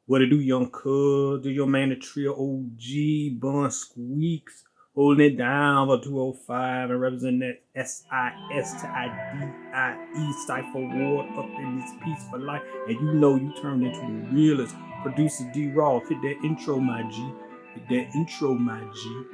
What it do, young cuz? Do your man the trio OG, Bun Squeaks, holding it down for 205 and representing that SIS to IDIE Cypher Ward up in this piece for life. And you know you turned into the realest. Producer D Roth, hit that intro, my G. Hit that intro, my G.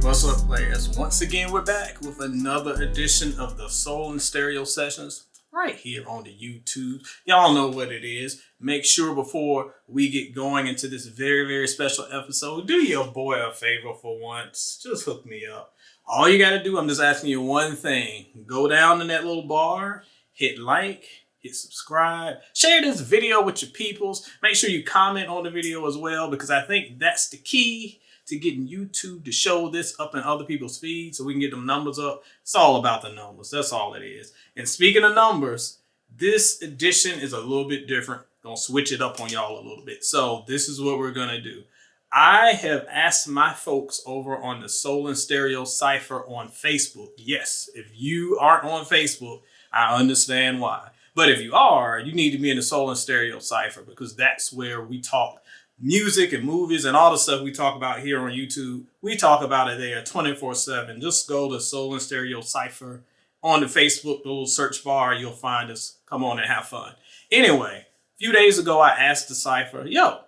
What's up, players? Once again, we're back with another edition of the Soul and Stereo Sessions right here on the YouTube. Y'all know what it is. Make sure before we get going into this very, very special episode, do your boy a favor for once. Just hook me up. All you got to do, I'm just asking you one thing. Go down in that little bar, hit like, hit subscribe, share this video with your peoples. Make sure you comment on the video as well, because I think that's the key to getting YouTube to show this up in other people's feeds so we can get them numbers up. It's all about the numbers. That's all it is. And speaking of numbers, this edition is a little bit different. Gonna switch it up on y'all a little bit. So this is what we're gonna do. I have asked my folks over on the Soul and Stereo Cypher on Facebook. Yes, if you aren't on Facebook, I understand why. But if you are, you need to be in the Soul and Stereo Cypher, because that's where we talk music and movies and all the stuff we talk about here on YouTube. We talk about it there 24/7. Just go to Soul and Stereo Cypher on the Facebook little search bar. You'll find us. Come on and have fun. Anyway, a few days ago, I asked the Cypher, yo,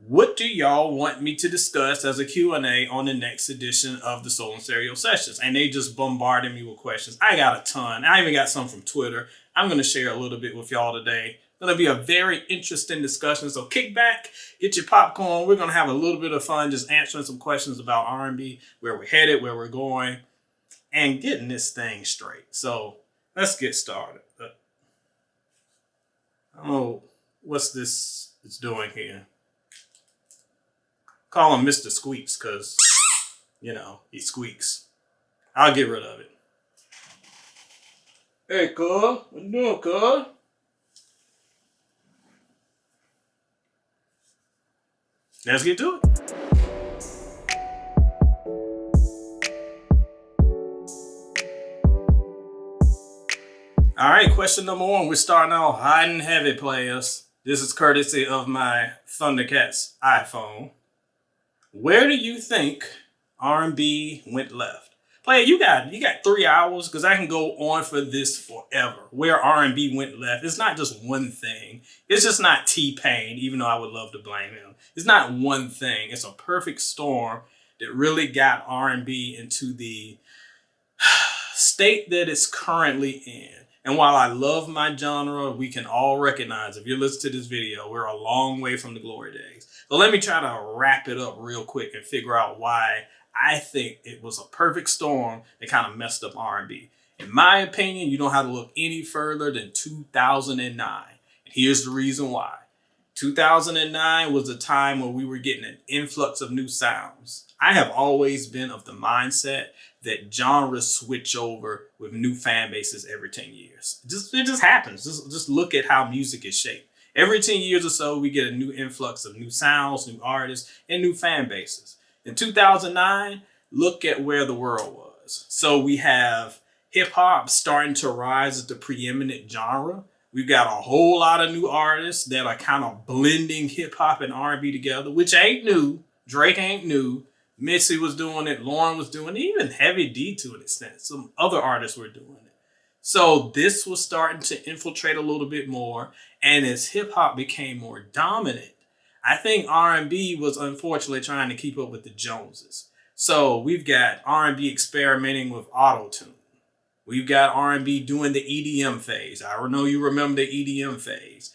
what do y'all want me to discuss as a Q&A on the next edition of the Soul and Stereo Sessions? And they just bombarded me with questions. I got a ton. I even got some from Twitter. I'm going to share a little bit with y'all today. Going to be a very interesting discussion. So kick back, get your popcorn. We're going to have a little bit of fun just answering some questions about R&B, where we're headed, where we're going, and getting this thing straight. So let's get started. I don't know what's this it's doing here. Call him Mr. Squeaks because, you know, he squeaks. I'll get rid of it. Hey, cuz. What you doing, cuz? Let's get to it. All right, question number one. We're starting out hot and heavy, players. This is courtesy of my Thundercats iPhone. Where do you think R&B went left? Player, you got 3 hours, because I can go on for this forever. Where R&B went left. It's not just one thing. It's just not T-Pain, even though I would love to blame him. It's not one thing. It's a perfect storm that really got R&B into the state that it's currently in. And while I love my genre, we can all recognize, if you listen to this video, we're a long way from the glory days. So let me try to wrap it up real quick and figure out why I think it was a perfect storm that kind of messed up R&B. In my opinion, you don't have to look any further than 2009. And here's the reason why. 2009 was a time where we were getting an influx of new sounds. I have always been of the mindset that genres switch over with new fan bases every 10 years. It just happens. Just look at how music is shaped. Every 10 years or so, we get a new influx of new sounds, new artists, and new fan bases. In 2009, look at where the world was. So we have hip hop starting to rise as the preeminent genre. We've got a whole lot of new artists that are kind of blending hip hop and R&B together, which ain't new. Drake ain't new. Missy was doing it. Lauren was doing it. Even Heavy D to an extent. Some other artists were doing it. So this was starting to infiltrate a little bit more. And as hip hop became more dominant, I think R&B was unfortunately trying to keep up with the Joneses. So we've got R&B experimenting with auto-tune. We've got R&B doing the EDM phase. I know you remember the EDM phase.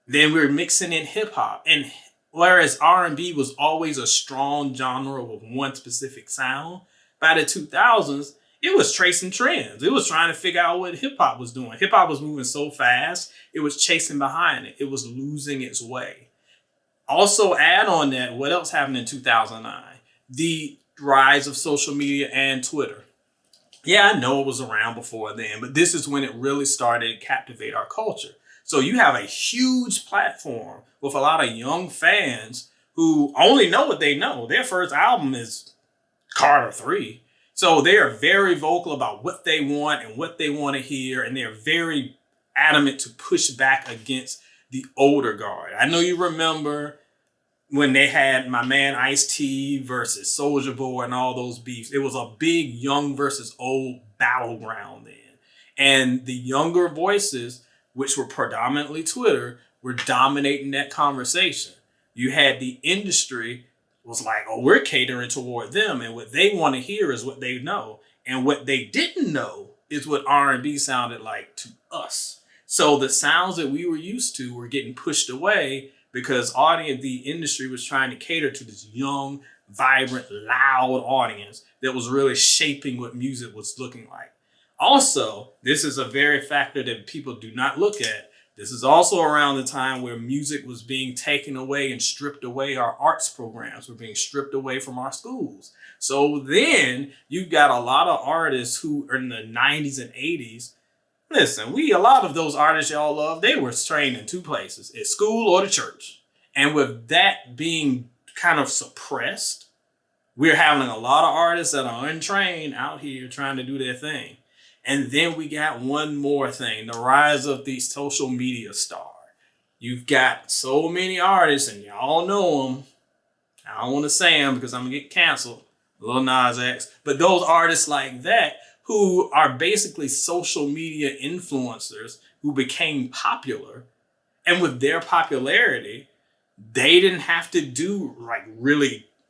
Then we're mixing in hip-hop. And whereas R&B was always a strong genre with one specific sound, by the 2000s, it was tracing trends. It was trying to figure out what hip-hop was doing. Hip-hop was moving so fast, it was chasing behind it. It was losing its way. Also, add on that, what else happened in 2009? The rise of social media and Twitter. Yeah, I know it was around before then, but this is when it really started to captivate our culture. So you have a huge platform with a lot of young fans who only know what they know. Their first album is Carter 3. So they are very vocal about what they want and what they want to hear, and they're very adamant to push back against the older guard. I know you remember when they had my man Ice-T versus Soulja Boy and all those beefs. It was a big young versus old battleground then. And the younger voices, which were predominantly Twitter, were dominating that conversation. You had the industry was like, oh, we're catering toward them, and what they want to hear is what they know. And what they didn't know is what R&B sounded like to us. So the sounds that we were used to were getting pushed away because the industry was trying to cater to this young, vibrant, loud audience that was really shaping what music was looking like. Also, this is a very factor that people do not look at. This is also around the time where music was being taken away and stripped away. Our arts programs were being stripped away from our schools. So then you've got a lot of artists who are in the 90s and 80s. Listen, a lot of those artists y'all love, they were trained in two places, at school or the church. And with that being kind of suppressed, we're having a lot of artists that are untrained out here trying to do their thing. And then we got one more thing, the rise of the social media star. You've got so many artists, and y'all know them. I don't want to say them because I'm going to get canceled. Lil Nas X. But those artists like that who are basically social media influencers who became popular. And with their popularity, they didn't have to do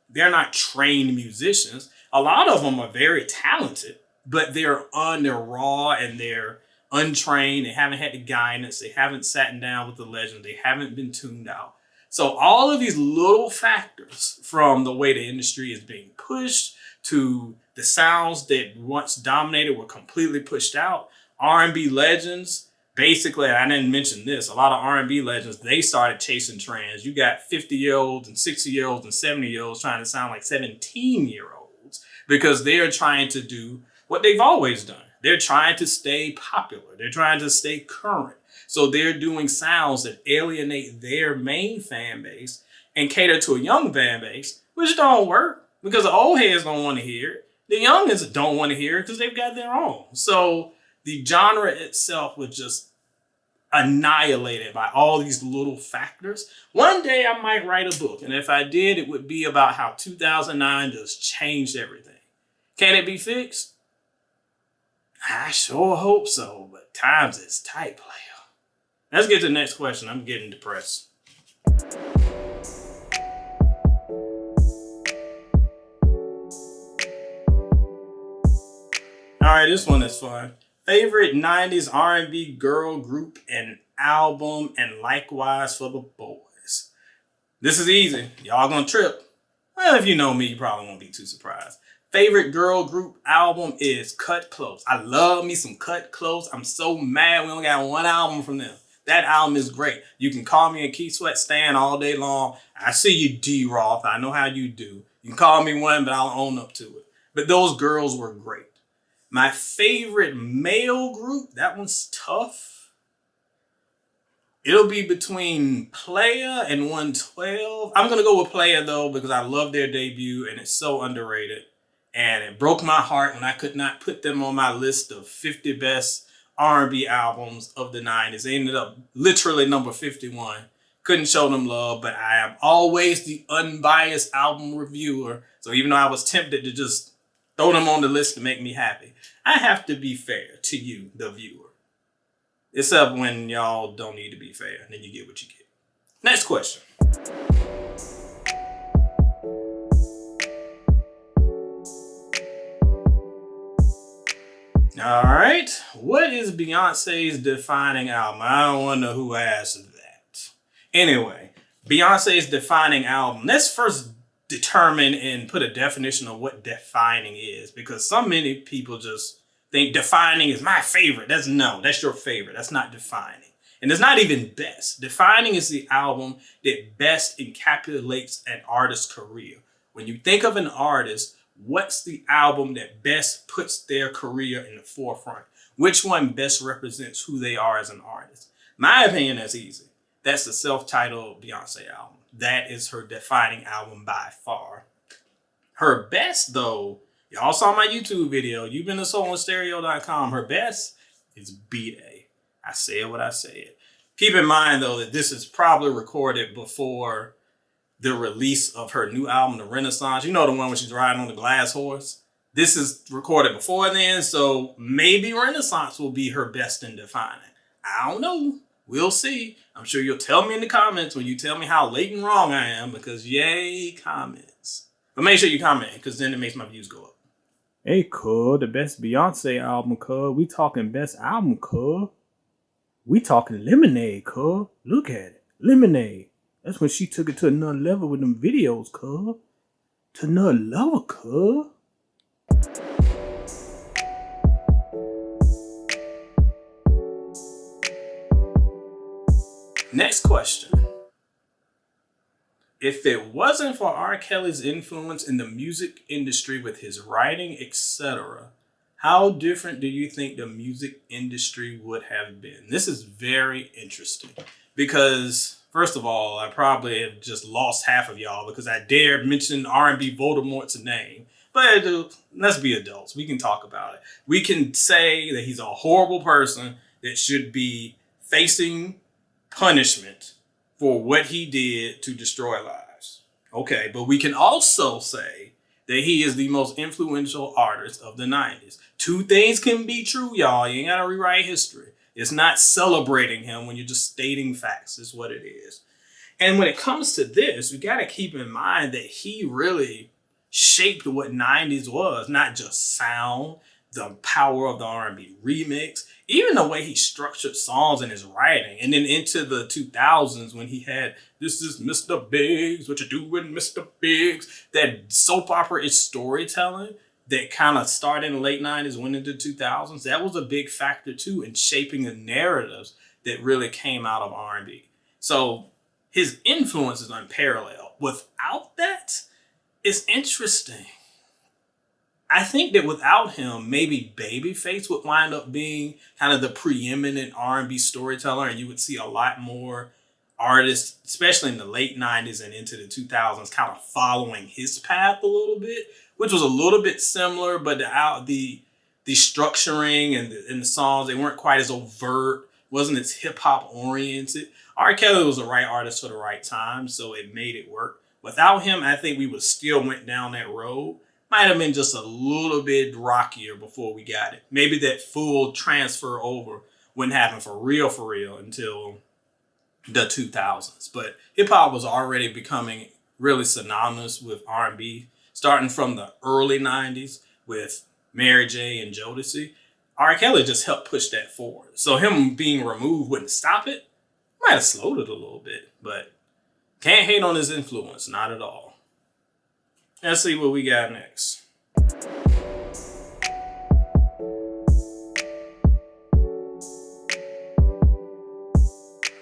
they're not trained musicians. A lot of them are very talented, but they're raw and they're untrained. They haven't had the guidance. They haven't sat down with the legend. They haven't been tuned out. So all of these little factors, from the way the industry is being pushed to the sounds that once dominated were completely pushed out. R&B legends, basically, I didn't mention this, a lot of R&B legends, they started chasing trends. You got 50-year-olds and 60-year-olds and 70-year-olds trying to sound like 17-year-olds because they're trying to do what they've always done. They're trying to stay popular. They're trying to stay current. So they're doing sounds that alienate their main fan base and cater to a young fan base, which don't work because the old heads don't want to hear it. The youngins don't want to hear it because they've got their own. So the genre itself was just annihilated by all these little factors. One day I might write a book, and if I did, it would be about how 2009 just changed everything. Can it be fixed? I sure hope so, but times is tight, player. Let's get to the next question. I'm getting depressed. All right, this one is fun. Favorite 90s R&B girl group and album, and likewise for the boys. This is easy. Y'all gonna trip. Well, if you know me, you probably won't be too surprised. Favorite girl group album is Cut Close. I love me some Cut Close. I'm so mad we only got one album from them. That album is great. You can call me a Keith Sweat stan all day long. I see you, D. Roth. I know how you do. You can call me one, but I'll own up to it. But those girls were great. My favorite male group, that one's tough. It'll be between Playa and 112. I'm going to go with Playa, though, because I love their debut, and it's so underrated. And it broke my heart when I could not put them on my list of 50 best R&B albums of the 90s. They ended up literally number 51. Couldn't show them love, but I am always the unbiased album reviewer. So even though I was tempted to just throw them on the list to make me happy, I have to be fair to you, the viewer. Except when y'all don't need to be fair, and then you get what you get. Next question. All right. What is Beyonce's defining album? I don't want to know who asked that. Anyway, Beyonce's defining album. Let's first determine and put a definition of what defining is, because so many people just think defining is my favorite. That's your favorite. That's not defining. And it's not even best. Defining is the album that best encapsulates an artist's career. When you think of an artist, what's the album that best puts their career in the forefront? Which one best represents who they are as an artist? My opinion, that's easy. That's the self-titled Beyonce album. That is her defining album by far. Her best, though, y'all saw my YouTube video. You've been to soulandstereo.com. Her best is B-Day. I said what I said. Keep in mind, though, that this is probably recorded before the release of her new album, The Renaissance. You know, the one where she's riding on the glass horse? This is recorded before then, so maybe Renaissance will be her best in defining. I don't know. We'll see. I'm sure you'll tell me in the comments when you tell me how late and wrong I am, because yay, comments. But make sure you comment, because then it makes my views go up. Hey, cuz, the best Beyonce album, cuz. We talking best album, cuz. We talking Lemonade, cuz. Look at it. Lemonade. That's when she took it to another level with them videos, cuz. To another level, cuz. Next question. If it wasn't for R. Kelly's influence in the music industry with his writing, etc., how different do you think the music industry would have been? This is very interesting because, first of all, I probably have just lost half of y'all because I dared mention R&B Voldemort's name. But let's be adults. We can talk about it. We can say that he's a horrible person that should be facing punishment for what he did to destroy lives. Okay, but we can also say that he is the most influential artist of the 90s. Two things can be true, y'all. You ain't got to rewrite history. It's not celebrating him when you're just stating facts, is what it is. And when it comes to this, we got to keep in mind that he really shaped what 90s was, not just sound, the power of the R&B remix, even the way he structured songs in his writing. And then into the 2000s when he had This Is Mr. Biggs, What You Doing, Mr. Biggs, that soap opera-ish storytelling that kind of started in the late 90s, went into the 2000s. That was a big factor too in shaping the narratives that really came out of R&B. So his influence is unparalleled. Without that, it's interesting. I think that without him, maybe Babyface would wind up being kind of the preeminent R&B storyteller, and you would see a lot more artists, especially in the late 90s and into the 2000s, kind of following his path a little bit, which was a little bit similar, but the structuring and the songs, they weren't quite as overt, wasn't as hip-hop oriented. R. Kelly was the right artist for the right time, so it made it work. Without him, I think we would still went down that road. Might have been just a little bit rockier before we got it. Maybe that full transfer over wouldn't happen for real until the 2000s. But hip hop was already becoming really synonymous with R&B, starting from the early 90s with Mary J. and Jodeci. R. Kelly just helped push that forward. So him being removed wouldn't stop it. Might have slowed it a little bit, but can't hate on his influence, not at all. Let's see what we got next.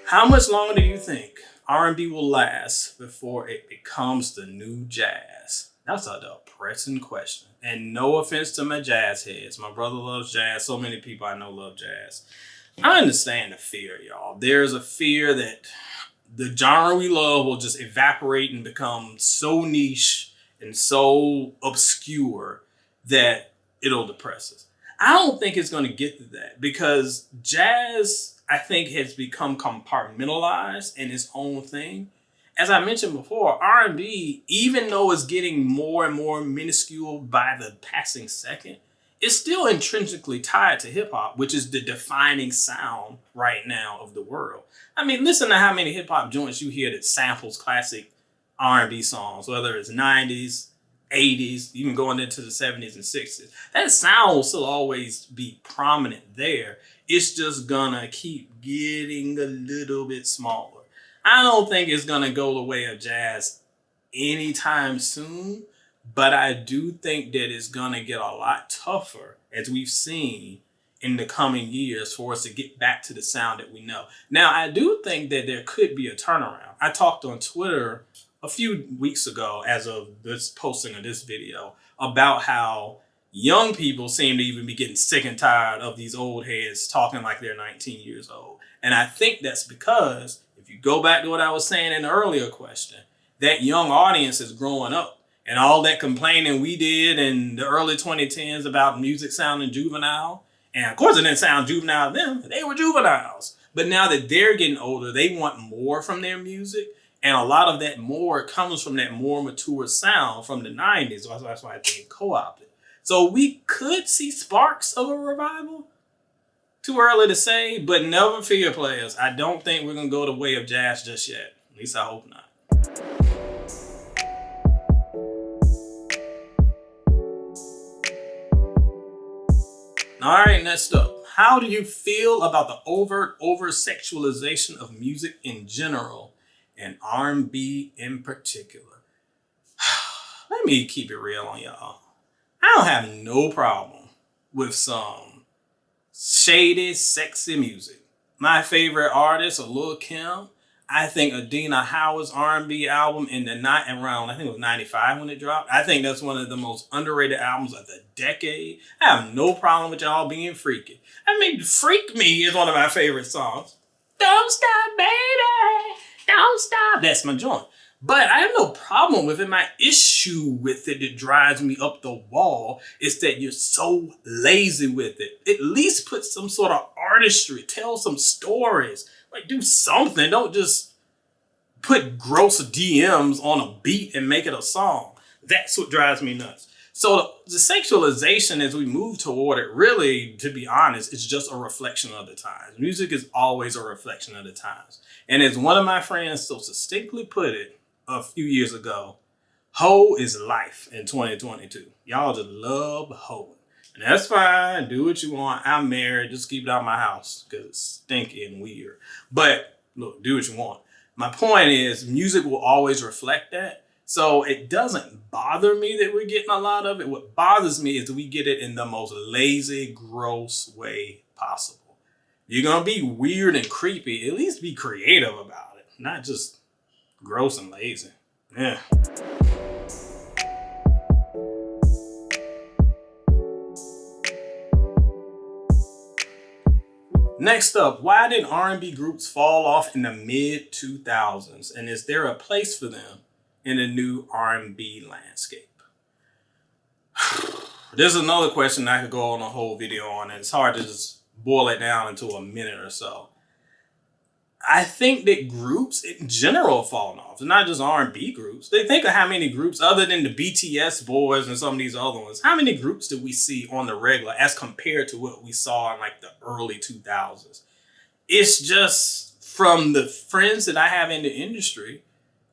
How much longer do you think R&B will last before it becomes the new jazz? That's a depressing question. And no offense to my jazz heads. My brother loves jazz. So many people I know love jazz. I understand the fear, y'all. There's a fear that the genre we love will just evaporate and become so niche and so obscure that it'll depress us. I don't think it's going to get to that because jazz, I think, has become compartmentalized in its own thing. As I mentioned before, R&B, even though it's getting more and more minuscule by the passing second, it's still intrinsically tied to hip hop, which is the defining sound right now of the world. I mean, listen to how many hip hop joints you hear that samples classic R&B songs, whether it's 90s, 80s, even going into the 70s and 60s. That sound will still always be prominent there. It's just gonna keep getting a little bit smaller. I don't think it's gonna go the way of jazz anytime soon, but I do think that it's gonna get a lot tougher, as we've seen, in the coming years for us to get back to the sound that we know. Now, I do think that there could be a turnaround. I talked on Twitter a few weeks ago, as of this posting of this video, about how young people seem to even be getting sick and tired of these old heads talking like they're 19 years old. And I think that's because, if you go back to what I was saying in the earlier question, that young audience is growing up. And all that complaining we did in the early 2010s about music sounding juvenile, and of course it didn't sound juvenile to them, they were juveniles. But now that they're getting older, they want more from their music. And a lot of that more comes from that more mature sound from the 90s. That's why it's being co-opted. So we could see sparks of a revival. Too early to say, but never fear, players. I don't think we're going to go the way of jazz just yet. At least I hope not. All right, next up. How do you feel about the overt over-sexualization of music in general and R&B in particular? Let me keep it real on y'all. I don't have no problem with some shady, sexy music. My favorite artist, Lil' Kim. I think Adina Howard's R&B album in the night around, I think it was 95 when it dropped. I think that's one of the most underrated albums of the decade. I have no problem with y'all being freaky. I mean, Freak Me is one of my favorite songs. Don't stop, baby. Don't stop. That's my joint. But I have no problem with it. My issue with it that drives me up the wall is that you're so lazy with it. At least put some sort of artistry. Tell some stories. Like, do something. Don't just put gross DMs on a beat and make it a song. That's what drives me nuts. So the sexualization, as we move toward it, really, to be honest, is just a reflection of the times. Music is always a reflection of the times. And as one of my friends so succinctly put it a few years ago, hoe is life in 2022. Y'all just love hoeing. And that's fine. Do what you want. I'm married. Just keep it out of my house because it's stinky and weird. But look, do what you want. My point is, music will always reflect that. So it doesn't bother me that we're getting a lot of it. What bothers me is that we get it in the most lazy, gross way possible. You're going to be weird and creepy. At least be creative about it. Not just gross and lazy. Yeah. Next up, why did R&B groups fall off in the mid-2000s? And is there a place for them in the new R&B landscape? This is another question I could go on a whole video on, and it's hard to just boil it down into a minute or so. I think that groups in general have fallen off. It's not just R&B groups. They think of how many groups, other than the BTS boys and some of these other ones, how many groups did we see on the regular as compared to what we saw in like the early 2000s? It's just, from the friends that I have in the industry,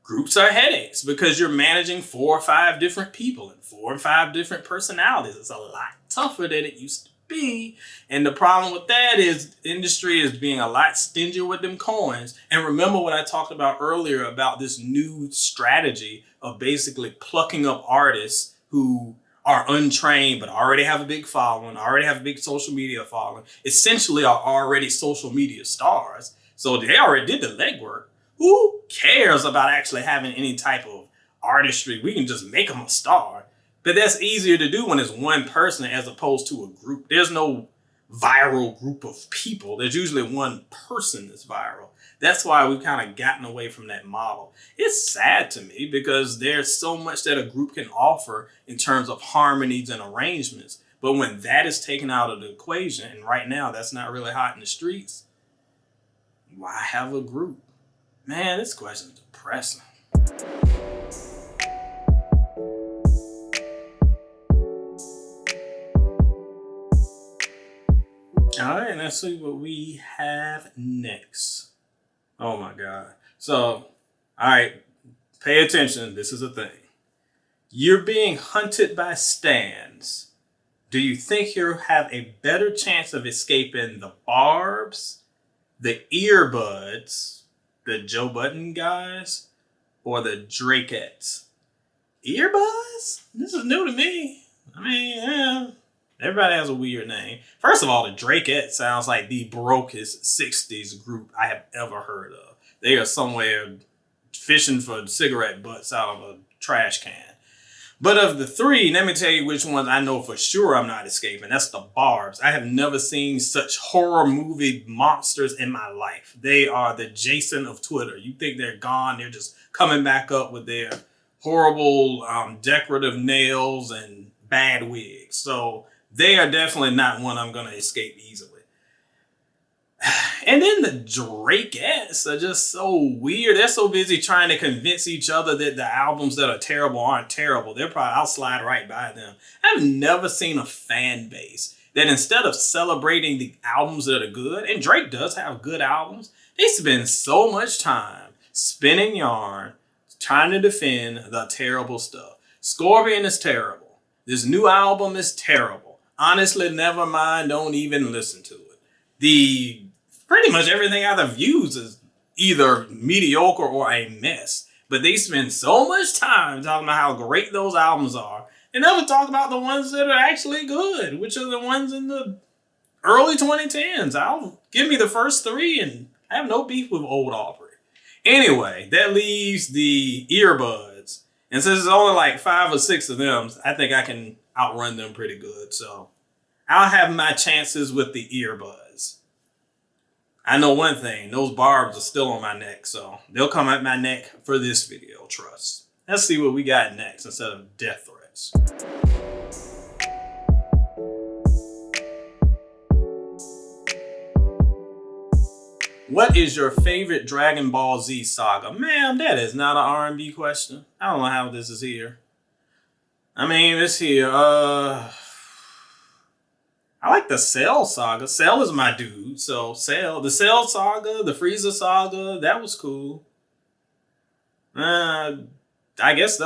groups are headaches because you're managing 4 or 5 different people and 4 or 5 different personalities. It's a lot tougher than it used to be. And the problem with that is the industry is being a lot stingier with them coins. And remember what I talked about earlier about this new strategy of basically plucking up artists who are untrained but already have a big following, already have a big social media following, essentially are already social media stars. So they already did the legwork. Who cares about actually having any type of artistry? We can just make them a star. But that's easier to do when it's one person as opposed to a group. There's no viral group of people. There's usually one person that's viral. That's why we've kind of gotten away from that model. It's sad to me because there's so much that a group can offer in terms of harmonies and arrangements. But when that is taken out of the equation, and right now that's not really hot in the streets, why have a group? Man, this question is depressing. All right, let's see what we have next. Oh my God. So, all right, pay attention. This is a thing. You're being hunted by stans. Do you think you have a better chance of escaping the Barbs, the earbuds, the Joe Budden guys, or the Drakeettes? Earbuds? This is new to me. I mean, yeah. Everybody has a weird name. First of all, the Drakette sounds like the brokest 60s group I have ever heard of. They are somewhere fishing for cigarette butts out of a trash can. But of the three, let me tell you which ones I know for sure I'm not escaping. That's the Barbs. I have never seen such horror movie monsters in my life. They are the Jason of Twitter. You think they're gone, they're just coming back up with their horrible decorative nails and bad wigs. So they are definitely not one I'm going to escape easily. And then the Drakettes are just so weird. They're so busy trying to convince each other that the albums that are terrible aren't terrible. I'll slide right by them. I've never seen a fan base that instead of celebrating the albums that are good, and Drake does have good albums, they spend so much time spinning yarn, trying to defend the terrible stuff. Scorpion is terrible. This new album is terrible. Honestly, never mind. Don't even listen to it. Pretty much everything out of views is either mediocre or a mess. But they spend so much time talking about how great those albums are. They never talk about the ones that are actually good, which are the ones in the early 2010s. Give me the first three and I have no beef with Old Aubrey. Anyway, that leaves the earbuds. And since there's only like 5 or 6 of them, I think I can outrun them pretty good. So I'll have my chances with the earbuds. I know one thing, those barbs are still on my neck, so they'll come at my neck for this video, trust. Let's see what we got next instead of death threats. What is your favorite Dragon Ball Z saga? Ma'am, that is not an R&B question. I don't know how this is here. I mean, it's here. I like the Cell saga. Cell is my dude. So the Cell saga, the Frieza saga, that was cool. I guess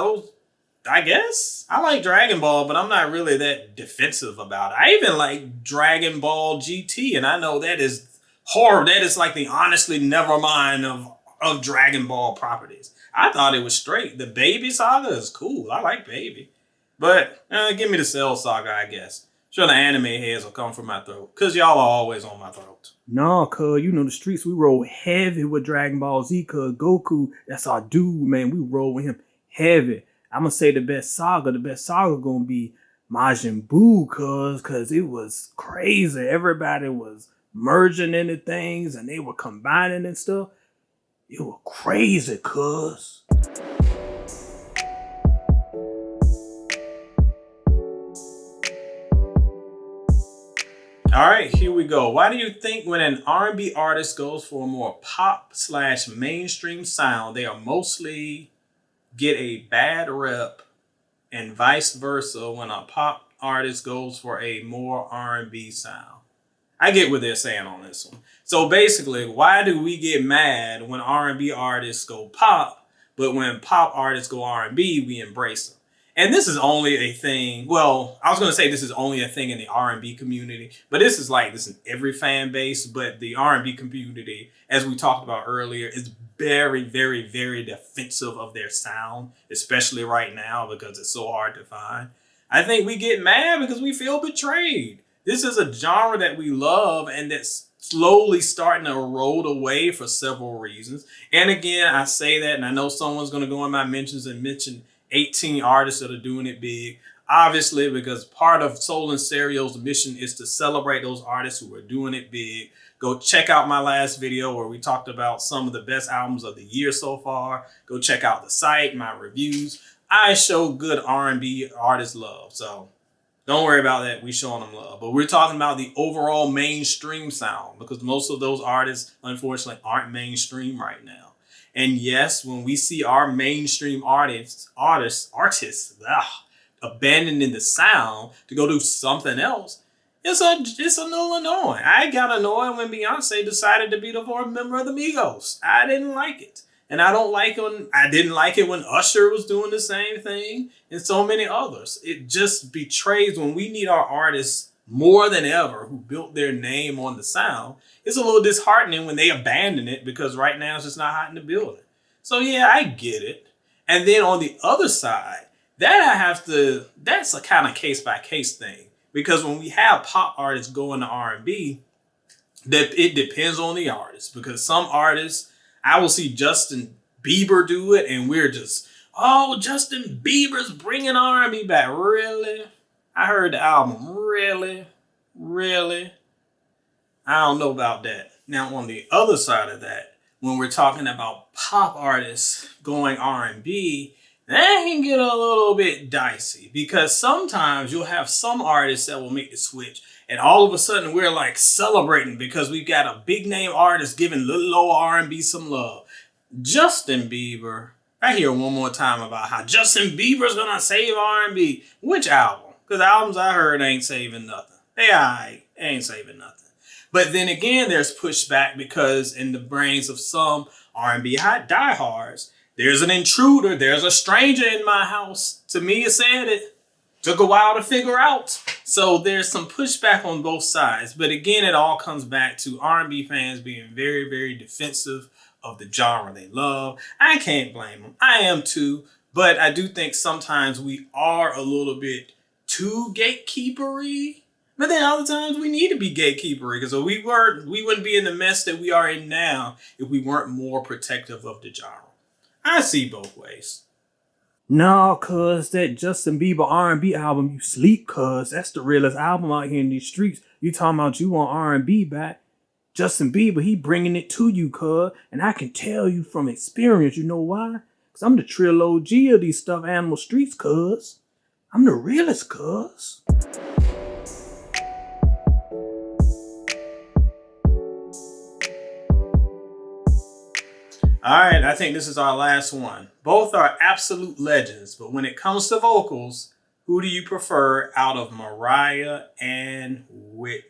I like Dragon Ball, but I'm not really that defensive about it. I even like Dragon Ball GT, and I know that is horror. That is like the honestly never mind of Dragon Ball properties. I thought it was straight. The Baby saga is cool. I like Baby. But give me the Cell saga, I guess. Sure, the anime heads will come from my throat. Because y'all are always on my throat. No, cuz, the streets, we roll heavy with Dragon Ball Z, cuz Goku, that's our dude, man. We roll with him heavy. I'm going to say the best saga going to be Majin Buu, cuz it was crazy. Everybody was merging into things, and they were combining and stuff. It was crazy, cuz. All right, here we go. Why do you think when an R&B artist goes for a more pop/mainstream sound, they are mostly get a bad rep, and vice versa when a pop artist goes for a more R&B sound? I get what they're saying on this one. So basically, why do we get mad when R&B artists go pop, but when pop artists go R&B, we embrace them? And this is only a thing, well, I was going to say this is only a thing in the R&B community, but this is in every fan base. But the R&B community, as we talked about earlier, is very, very, very defensive of their sound, especially right now because it's so hard to find. I think we get mad because we feel betrayed. This is a genre that we love and that's slowly starting to erode away for several reasons. And again, I say that, and I know someone's going to go in my mentions and mention 18 artists that are doing it big. Obviously, because part of Soul and Stereo's mission is to celebrate those artists who are doing it big. Go check out my last video where we talked about some of the best albums of the year so far. Go check out the site, my reviews. I show good R&B artists love. So don't worry about that. We showing them love. But we're talking about the overall mainstream sound because most of those artists, unfortunately, aren't mainstream right now. And yes, when we see our mainstream artists abandoning the sound to go do something else, it's a little annoying. I got annoyed when Beyonce decided to be the fourth member of the Migos. I didn't like it. And I didn't like it when Usher was doing the same thing and so many others. It just betrays when we need our artists more than ever who built their name on the sound. It's a little disheartening when they abandon it because right now it's just not hot in the building. So yeah, I get it. And then on the other side, that's a kind of case by case thing. Because when we have pop artists going to R&B, that it depends on the artist. Because some artists, I will see Justin Bieber do it, and we're just, oh, Justin Bieber's bringing R&B back. Really? I heard the album. Really? Really? I don't know about that. Now, on the other side of that, when we're talking about pop artists going R&B, that can get a little bit dicey, because sometimes you'll have some artists that will make the switch, and all of a sudden we're like celebrating because we've got a big name artist giving little old R&B some love. Justin Bieber. I hear one more time about how Justin Bieber's gonna save R&B. Which album? Because albums I heard ain't saving nothing. They ain't saving nothing. But then again, there's pushback because in the brains of some R&B diehards, there's an intruder, there's a stranger in my house. To me, it said it. Took a while to figure out. So there's some pushback on both sides. But again, it all comes back to R&B fans being very, very defensive of the genre they love. I can't blame them. I am too. But I do think sometimes we are a little bit too gatekeepery. But then other times we need to be gatekeepery, because we wouldn't be in the mess that we are in now if we weren't more protective of the genre. I see both ways. No, cuz that Justin Bieber R&B album, you sleep, cuz. That's the realest album out here in these streets. You talking about you want R&B back. Justin Bieber, he bringing it to you, cuz. And I can tell you from experience, you know why? Because I'm the trill OG of these stuffed animal streets, cuz. I'm the realest, cuz. All right, I think this is our last one. Both are absolute legends, but when it comes to vocals, who do you prefer out of Mariah and Whitney?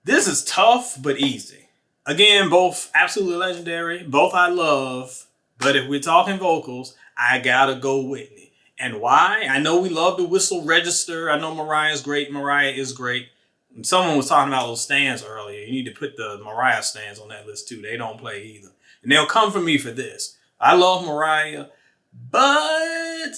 This is tough, but easy. Again, both absolutely legendary, both I love, but if we're talking vocals, I gotta go Whitney. And why? I know we love the whistle register. I know Mariah's great. Mariah is great. Someone was talking about those stands earlier. You need to put the Mariah stands on that list too. They don't play either. And they'll come for me for this. I love Mariah, but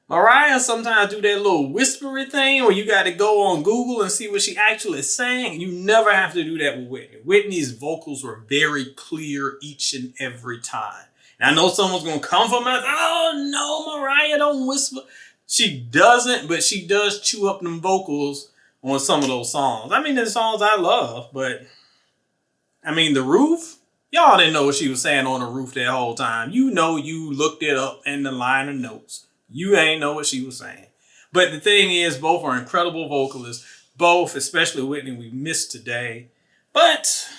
Mariah sometimes do that little whispery thing where you got to go on Google and see what she actually is saying. You never have to do that with Whitney. Whitney's vocals were very clear each and every time. And I know someone's going to come for me. Oh, no, Mariah, don't whisper. She doesn't, but she does chew up them vocals on some of those songs. I mean, there's songs I love, but I mean, The Roof, y'all didn't know what she was saying on The Roof that whole time. You know, you looked it up in the liner notes. You ain't know what she was saying. But the thing is, both are incredible vocalists. Both, especially Whitney, we missed today. But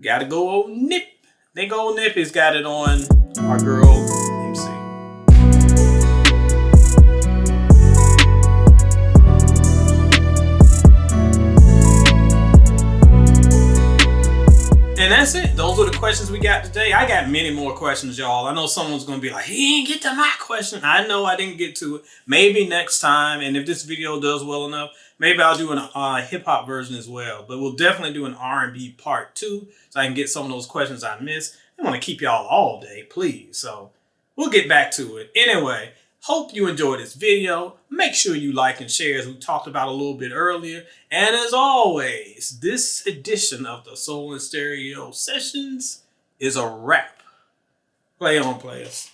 gotta go old Nip. I think old Nip has got it on our girl MC. And that's it. Those are the questions we got today. I got many more questions, y'all. I know someone's going to be like, he didn't get to my question. I know I didn't get to it. Maybe next time. And if this video does well enough, maybe I'll do a hip-hop version as well. But we'll definitely do an R&B part 2 so I can get some of those questions I missed. I want to keep y'all all day, please. So we'll get back to it. Anyway, hope you enjoyed this video. Make sure you like and share, as we talked about a little bit earlier. And as always, this edition of the Soul and Stereo Sessions is a wrap. Play on, players.